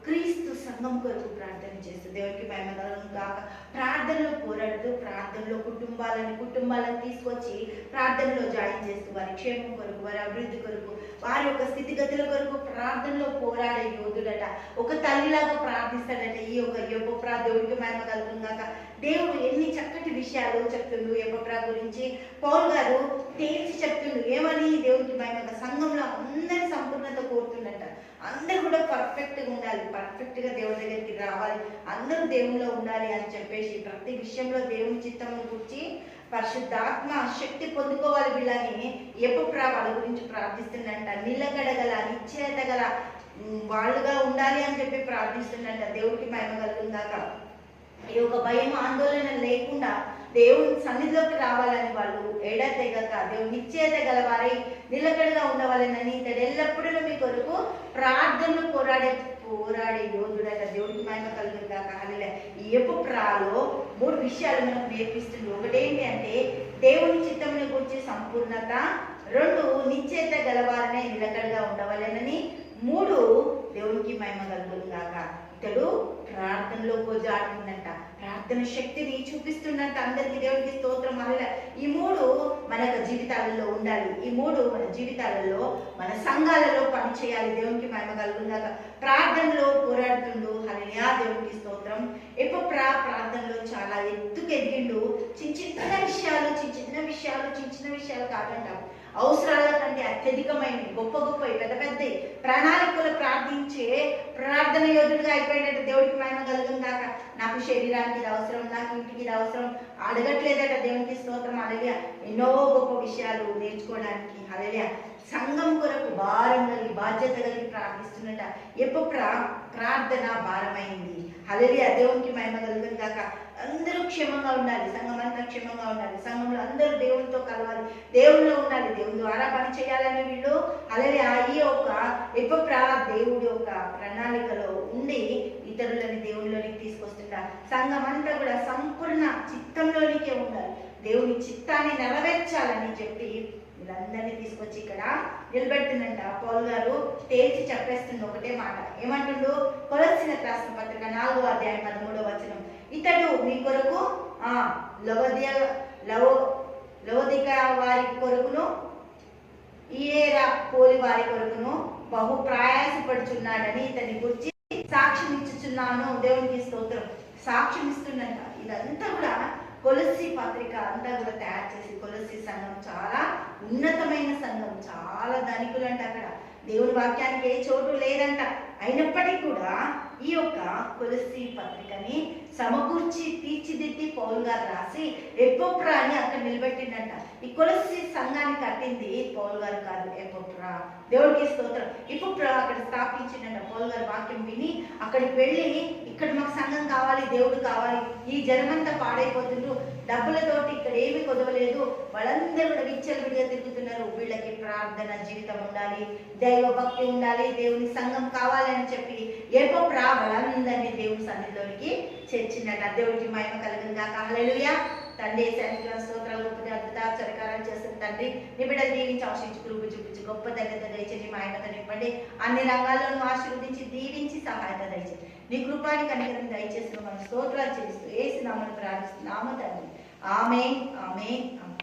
క్రీస్తు సంఘం కొరకు ప్రార్థన చేస్తూ దేవునికి మహిమ కలుగును గాక. ప్రార్థనలో పోరాడుతూ, ప్రార్థనలో కుటుంబాలను తీసుకొచ్చి ప్రార్థనలో జాయిన్ చేస్తూ వారి క్షేమం కొరకు, వారి అభివృద్ధి కొరకు, వారి యొక్క స్థితిగతుల కొరకు ప్రార్థనలో పోరాడే యోధుడట. ఒక తల్లిలాగా ప్రార్థిస్తాడట ఈ యొక్క ఎపఫ్రా. దేవుడికి మహిమ కలుగును గాక. దేవుడు ఎన్ని చక్కటి విషయాలు చెప్తుండు ఎపఫ్రా గురించి. పౌలు గారు తేల్చి చెప్తుండు ఏమని, దేవుడికి మహిమ. సంఘంలో అందరి సంపూర్ణత కోరుతుండట. అందరూ కూడా పర్ఫెక్ట్గా ఉండాలి, పర్ఫెక్ట్గా దేవుడి దగ్గరికి రావాలి, అందరూ దేవునిలో ఉండాలి అని చెప్పేసి ప్రతి విషయంలో దేవుని చిత్తమును గురించి పరిశుద్ధాత్మ శక్తి పొందుకోవాలి వీళ్ళని ఎపఫ్రా వాళ్ళ గురించి ప్రార్థిస్తుందంట. నిలకడగల నిశ్చయత గల వాళ్ళుగా ఉండాలి అని చెప్పి ప్రార్థిస్తుందంట. దేవుడికి మహిమ కలుగును గాక. ఈ యొక్క భయం ఆందోళన లేకుండా దేవుని సన్నిధిలోకి రావాలని వాళ్ళు ఎడతెగక దేవుని నిశ్చయత గలవారై నిలకడగా ఉండవాలని ఇతడు ఎల్లప్పుడూ మీ కొరకు ప్రార్థనలు పోరాడే యోధుడట. దేవుడికి మహిమ కలుగును గాక. హల్లెలూయా. ఈ ఎపఫ్రాలో 3 విషయాలు మనకు నేర్పిస్తుంది. ఒకటేంటి అంటే దేవుని చిత్తమును గురించి సంపూర్ణత, 2 నిశ్చయత గలవారనే నిలకడగా ఉండవాలని, 3 దేవునికి మహిమ కలుగును గాక. ఇతడు ప్రార్థనలో గోజాడుతుందంట, ప్రార్థన శక్తిని చూపిస్తుందంట అందరికి. దేవునికి స్తోత్రం. హల్లెలూయా. ఈ 3 మన జీవితాలలో ఉండాలి. ఈ 3 మన జీవితాలలో, మన సంఘాలలో పనిచేయాలి. దేవునికి మహిమ కలుగును గాక. ప్రార్థనలో పోరాడుతుండు. హల్లెలూయా. దేవునికి స్తోత్రం. ఎపఫ్రా ప్రార్థనలో చాలా ఎత్తుకు ఎదిగిండు. చిన్న విషయాలు కాదంట, అవసరాల కంటే అత్యధికమైన గొప్ప పెద్ద ప్రణాళికలు ప్రార్థించే ప్రార్థన యోధుడిగా అయిపోయినట్టు. దేవుడికి మహిమ కలుగును గాక. నాకు శరీరానికి ఇది అవసరం, నాకు ఇంటికి ఇది అవసరం అడగట్లేదట. దేవునికి స్తోత్రం. హల్లెలూయా. ఎన్నో గొప్ప విషయాలు నేర్చుకోవడానికి. హల్లెలూయా. సంఘం కొరకు భారం కలిగి, బాధ్యత కలిగి ప్రార్థిస్తున్నట. ఎపఫ్రా ప్రార్థన భారమైంది. హల్లెలూయా. దేవునికి మహిమ కలుగును గాక. అందరూ క్షేమంగా ఉండాలి, సంఘం అంతా క్షేమంగా ఉండాలి, సంఘంలో అందరూ దేవునితో కలవాలి, దేవునిలో ఉండాలి, దేవుని ద్వారా పని చేయాలని వీళ్ళు హల్లెలూయా. ఈ యొక్క ఎపఫ్రా దేవుడి యొక్క ప్రణాళికలో ఉండి ఇతరులని దేవునిలోనికి తీసుకొస్తుంటారు. సంఘం అంతా కూడా సంపూర్ణ చిత్తంలోనికే ఉండాలి, దేవుని చిత్తాన్ని నెరవేర్చాలని చెప్పి వీళ్ళందరినీ తీసుకొచ్చి ఇక్కడ నిలబెడుతుందంట. పౌలు గారు తేల్చి చెప్పేస్తుంది ఒకటే మాట. ఏమంటుండు? కొలస్సీలకు రాసిన పత్రిక 4వ అధ్యాయం 13వ వచనం. ఇతడు మీ కొరకు లవొదిక వారి కొరకును ఈయేరా పోలి వారి కొరకును బహు ప్రయాసపడుచున్నాడని ఇతని గురించి సాక్ష్యం ఇచ్చుచున్నాను. దేవునికి స్తోత్రం. సాక్ష్యం ఇస్తుందంట. ఇదంతా కూడా కొలస్సీ పత్రిక అంతా కూడా తయారు చేసి, కొలస్సీ సంఘం చాలా ఉన్నతమైన సంఘం, చాలా ధనికులంట. అక్కడ దేవుని వాక్యానికి ఏ చోటు లేదంట. అయినప్పటికీ కూడా ఈ యొక్క కొలస్సీ పత్రికని సమకూర్చి తీర్చిదిద్ది పౌలు గారు రాసి ఎపఫ్రాని అక్కడ నిలబెట్టిండంట. ఈ కొలస్సీ సంఘాన్ని కట్టింది పౌలు గారు కాదు, ఎపఫ్రా. దేవుడికి స్తోత్రం. ఎపఫ్రా అక్కడ స్థాపించిందంట. పౌలు గారు వాక్యం విని అక్కడికి వెళ్ళి, ఇక్కడ మాకు సంఘం కావాలి, దేవుడు కావాలి, ఈ జనమంతా పాడైపోతుండ్రు, డబ్బులతోటి ఇక్కడ ఏమి కొదవలేదు, వాళ్ళందరూ కూడా విచ్చలవిడిగా తిరుగుతున్నారు, వీళ్ళకి ప్రార్థన జీవితం ఉండాలి, దైవ భక్తి ఉండాలి, దేవుని సంఘం కావాలని చెప్పి ఎపఫ్రా వాళ్ళందరినీ దేవుని సన్నిధిలోనికి చేర్చిందట. దేవుడికి మహిమ కలుగును గాక. హల్లెలూయా. తండ్రి యేసుకి స్తోత్రాలు. గొప్ప అద్భుతాలు చేస్తుంది తండ్రి. నీ బిడ్డలు దీవించి ఆశించి కృప చూపించి గొప్ప ధన్యత దయచేసి మా ఆయనతో నింపండి. అన్ని రంగాల్లోనూ ఆశీర్వదించి దీవించి సహాయత దయచేసి నీ కృపానికి కనికరం దయచేసి మనం స్తోత్రాలు చేస్తూ యేసు నామమున ప్రార్థిస్తున్నాము తండ్రి. ఆమేన్, ఆమేన్, ఆమేన్.